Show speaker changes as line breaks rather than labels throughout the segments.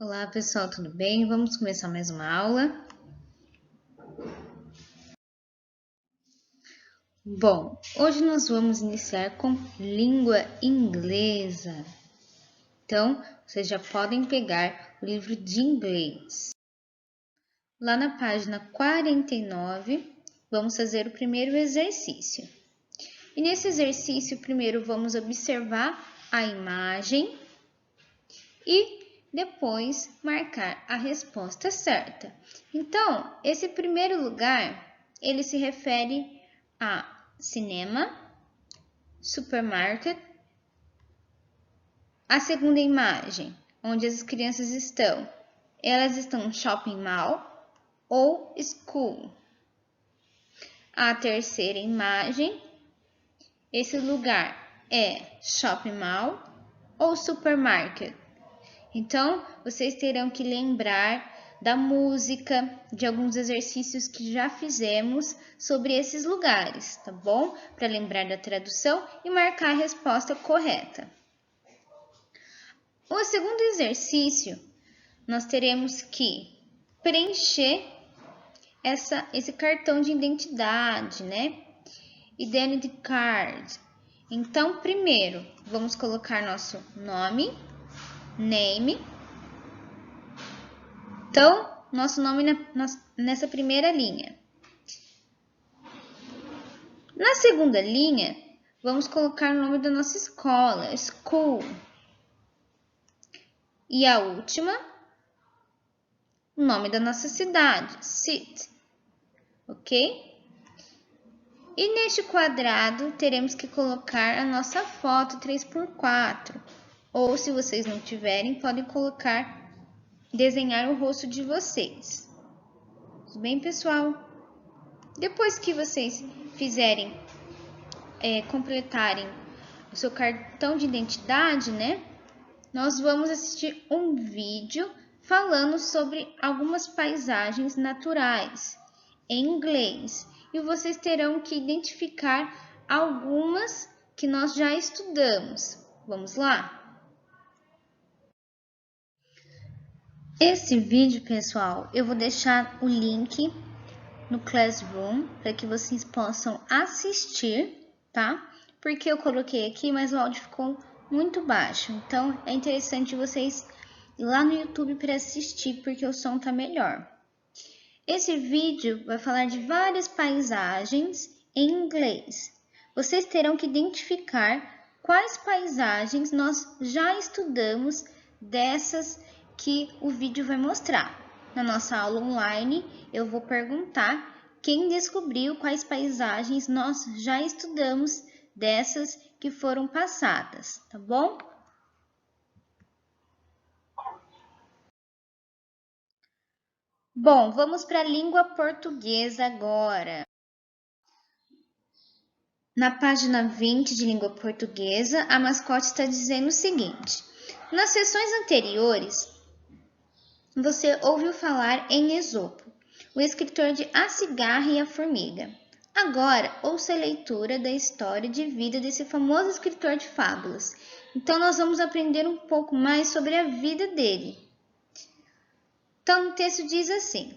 Olá pessoal, tudo bem? Vamos começar mais uma aula. Bom, hoje nós vamos iniciar com língua inglesa. Então, vocês já podem pegar o livro de inglês. Lá na página 49, vamos fazer o primeiro exercício. E nesse exercício, primeiro vamos observar a imagem e depois marcar a resposta certa. Então, esse primeiro lugar, ele se refere a cinema, supermarket. A segunda imagem, onde as crianças estão, elas estão no shopping mall ou school. A terceira imagem, esse lugar é shopping mall ou supermarket. Então, vocês terão que lembrar da música, de alguns exercícios que já fizemos sobre esses lugares, tá bom? Para lembrar da tradução e marcar a resposta correta. O segundo exercício, nós teremos que preencher esse cartão de identidade, né? Identity card. Então, primeiro, vamos colocar nosso nome, name. Então, nosso nome nessa primeira linha. Na segunda linha, vamos colocar o nome da nossa escola, school. E a última, o nome da nossa cidade, city. Ok? E neste quadrado, teremos que colocar a nossa foto 3x4. Ou, se vocês não tiverem, podem desenhar o rosto de vocês. Tudo bem, pessoal? Depois que vocês completarem o seu cartão de identidade, né? Nós vamos assistir um vídeo falando sobre algumas paisagens naturais em inglês. E vocês terão que identificar algumas que nós já estudamos. Vamos lá? Esse vídeo, pessoal, eu vou deixar o link no Classroom para que vocês possam assistir, tá? Porque eu coloquei aqui, mas o áudio ficou muito baixo. Então, é interessante vocês ir lá no YouTube para assistir, porque o som tá melhor. Esse vídeo vai falar de várias paisagens em inglês. Vocês terão que identificar quais paisagens nós já estudamos dessas que o vídeo vai mostrar. Na nossa aula online, eu vou perguntar quem descobriu quais paisagens nós já estudamos dessas que foram passadas, tá bom? Bom, vamos para a língua portuguesa agora. Na página 20 de língua portuguesa, a mascote está dizendo o seguinte: nas sessões anteriores, você ouviu falar em Esopo, o escritor de A Cigarra e a Formiga. Agora, ouça a leitura da história de vida desse famoso escritor de fábulas. Então, nós vamos aprender um pouco mais sobre a vida dele. Então, o texto diz assim,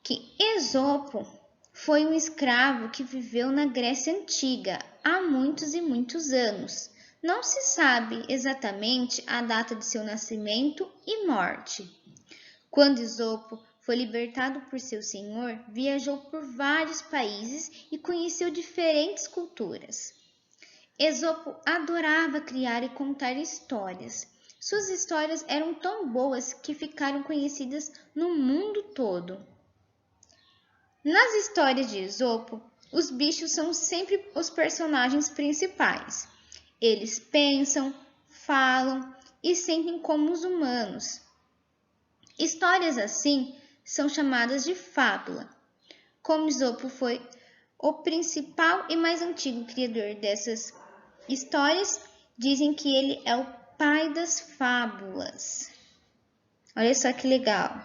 que Esopo foi um escravo que viveu na Grécia Antiga há muitos e muitos anos. Não se sabe exatamente a data de seu nascimento e morte. Quando Esopo foi libertado por seu senhor, viajou por vários países e conheceu diferentes culturas. Esopo adorava criar e contar histórias. Suas histórias eram tão boas que ficaram conhecidas no mundo todo. Nas histórias de Esopo, os bichos são sempre os personagens principais. Eles pensam, falam e sentem como os humanos. Histórias assim são chamadas de fábula. Como Esopo foi o principal e mais antigo criador dessas histórias, dizem que ele é o pai das fábulas. Olha só que legal.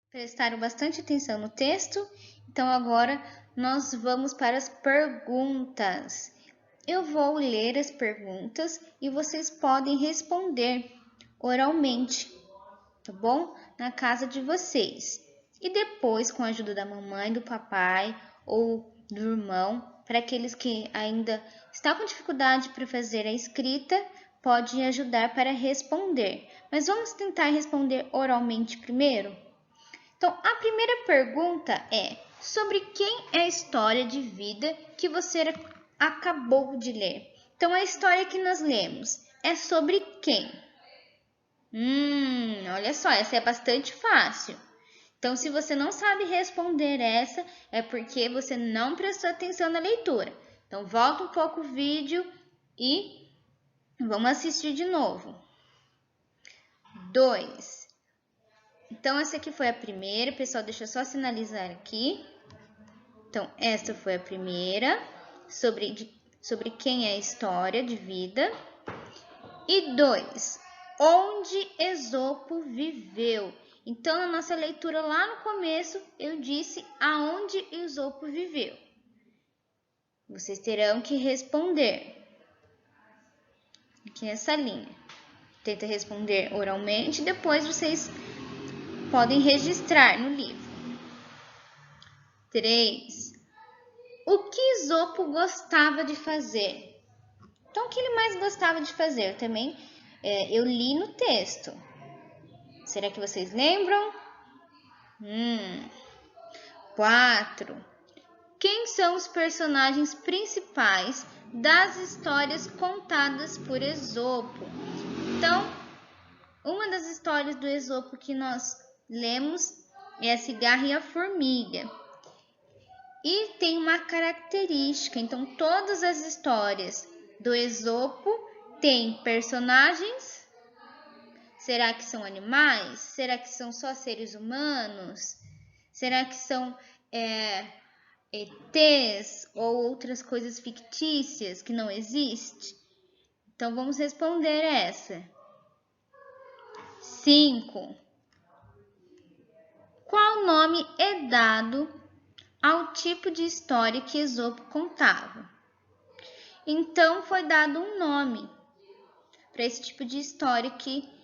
Prestaram bastante atenção no texto, então agora nós vamos para as perguntas. Eu vou ler as perguntas e vocês podem responder oralmente, tá bom? Na casa de vocês. E depois, com a ajuda da mamãe, do papai ou do irmão, para aqueles que ainda estão com dificuldade para fazer a escrita, pode ajudar para responder. Mas vamos tentar responder oralmente primeiro? Então, a primeira pergunta é: sobre quem é a história de vida que você acabou de ler? Então, a história que nós lemos é sobre quem? Olha só, essa é bastante fácil. Então, se você não sabe responder essa, é porque você não prestou atenção na leitura. Então, volta um pouco o vídeo e vamos assistir de novo. 2. Então, essa aqui foi a primeira. Pessoal, deixa eu só sinalizar aqui. Então, essa foi a primeira, sobre quem é a história de vida. E 2, onde Esopo viveu. Então, na nossa leitura lá no começo, eu disse aonde Esopo viveu. Vocês terão que responder aqui nessa linha. Tenta responder oralmente, depois vocês podem registrar no livro. 3. O que Esopo gostava de fazer? Então, o que ele mais gostava de fazer? Eu li no texto. Será que vocês lembram? 4. Quem são os personagens principais das histórias contadas por Esopo? Então, uma das histórias do Esopo que nós lemos é a Cigarra e a Formiga. E tem uma característica, então todas as histórias do Esopo têm personagens. Será que são animais? Será que são só seres humanos? Será que são ETs ou outras coisas fictícias que não existem? Então, vamos responder essa. 5. Qual nome é dado ao tipo de história que Esopo contava? Então, foi dado um nome para esse tipo de história que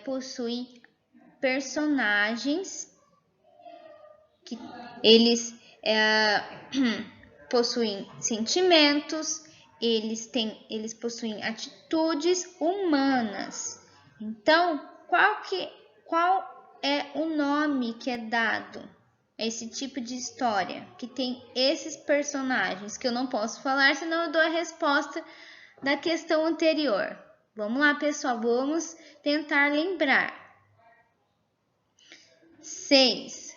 possui personagens que eles possuem sentimentos, eles possuem atitudes humanas. Então, qual é o nome que é dado a esse tipo de história que tem esses personagens que eu não posso falar, senão eu dou a resposta da questão anterior. Vamos lá, pessoal, vamos tentar lembrar. 6.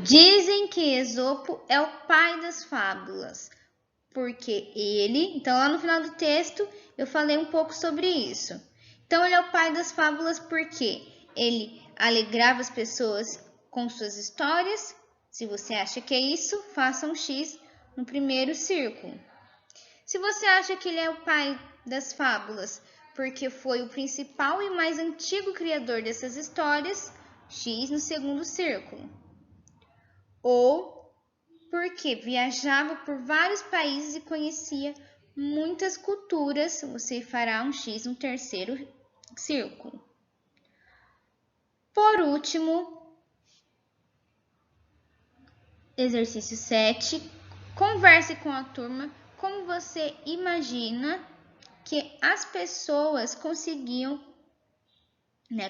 Dizem que Esopo é o pai das fábulas, porque então lá no final do texto eu falei um pouco sobre isso. Então ele é o pai das fábulas porque ele alegrava as pessoas com suas histórias. Se você acha que é isso, faça um X no primeiro círculo. Se você acha que ele é o pai das fábulas porque foi o principal e mais antigo criador dessas histórias, X no segundo círculo. Ou porque viajava por vários países e conhecia muitas culturas, você fará um X no terceiro círculo. Por último, exercício 7. Converse com a turma como você imagina que as pessoas conseguiam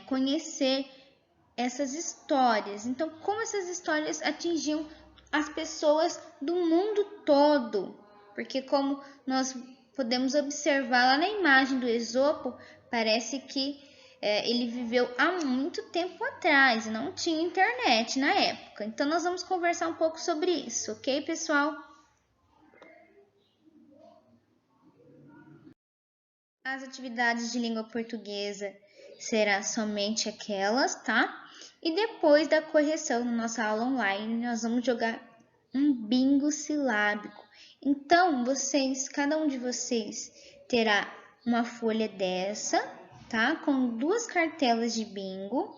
conhecer essas histórias. Então, como essas histórias atingiam as pessoas do mundo todo? Porque como nós podemos observar lá na imagem do Esopo, parece que ele viveu há muito tempo atrás e não tinha internet na época. Então, nós vamos conversar um pouco sobre isso, ok, pessoal? As atividades de língua portuguesa serão somente aquelas, tá? E depois da correção na nossa aula online, nós vamos jogar um bingo silábico. Então, cada um de vocês terá uma folha dessa, tá? Com 2 cartelas de bingo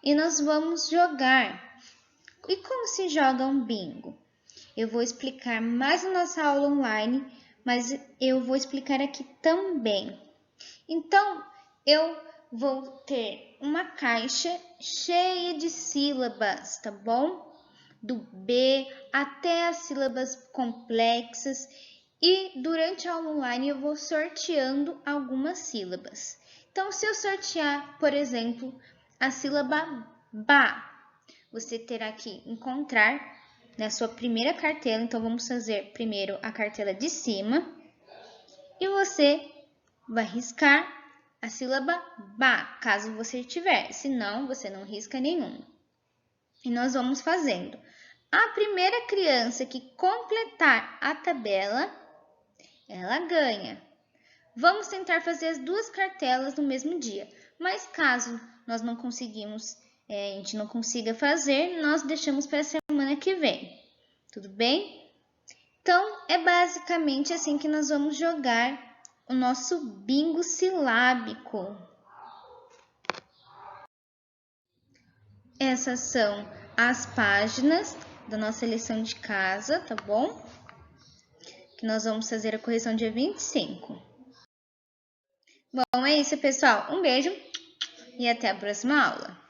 e nós vamos jogar. E como se joga um bingo? Eu vou explicar mais na nossa aula online, mas eu vou explicar aqui também. Então, eu vou ter uma caixa cheia de sílabas, tá bom? Do B até as sílabas complexas. E durante a aula online eu vou sorteando algumas sílabas. Então, se eu sortear, por exemplo, a sílaba ba, você terá que encontrar na sua primeira cartela. Então, vamos fazer primeiro a cartela de cima. E você vai riscar a sílaba ba, caso você tiver. Se não, você não risca nenhuma. E nós vamos fazendo. A primeira criança que completar a tabela, ela ganha. Vamos tentar fazer as duas cartelas no mesmo dia, mas caso nós não conseguimos, a gente não consiga fazer, nós deixamos para a semana que vem. Tudo bem? Então, é basicamente assim que nós vamos jogar o nosso bingo silábico. Essas são as páginas da nossa lição de casa, tá bom? Que nós vamos fazer a correção dia 25. Bom, é isso, pessoal. Um beijo e até a próxima aula.